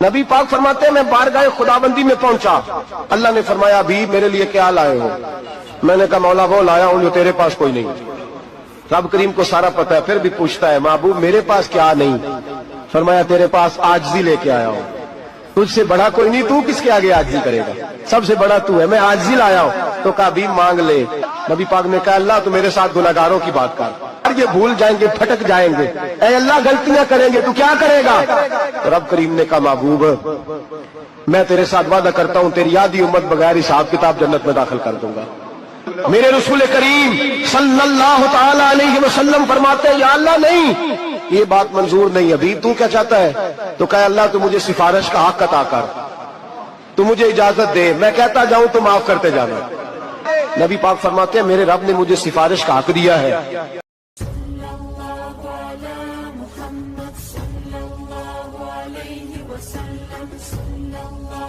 نبی پاک فرماتے ہیں میں بارگاہ خداوندی میں پہنچا، اللہ نے فرمایا ابھی میرے لیے کیا لائے ہو؟ میں نے کہا مولا وہ لایا ہوں جو تیرے پاس کوئی نہیں۔ رب کریم کو سارا پتہ ہے، پھر بھی پوچھتا ہے محبوب میرے پاس کیا نہیں؟ فرمایا تیرے پاس عاجزی لے کے آیا ہوں، تجھ سے بڑا کوئی نہیں، تو کس کے آگے عاجزی کرے گا؟ سب سے بڑا تو ہے، میں عاجزی لایا ہوں۔ تو کہا ابھی مانگ لے۔ نبی پاک نے کہا اللہ تو میرے ساتھ گناہگاروں کی بات کر، یہ بھول جائیں گے، پھٹک جائیں گے، اے اللہ غلطیاں کریں گے تو کیا کرے گا؟ رب کریم نے کہا محبوب میں تیرے ساتھ وعدہ کرتا ہوں تیری آدھی امت بغیر حساب کتاب جنت میں داخل کر دوں گا۔ میرے رسول کریم صلی اللہ تعالی علیہ وسلم فرماتے ہیں یا اللہ نہیں، یہ بات منظور نہیں، ابھی تو کیا چاہتا ہے؟ تو کہا اللہ تو مجھے سفارش کا حق عطا کر، تو مجھے اجازت دے، میں کہتا جاؤں تو معاف کرتے جانا۔ نبی پاک فرماتے ہیں میرے رب نے مجھے سفارش کا حق دیا ہے۔ صلی اللہ علیہ وسلم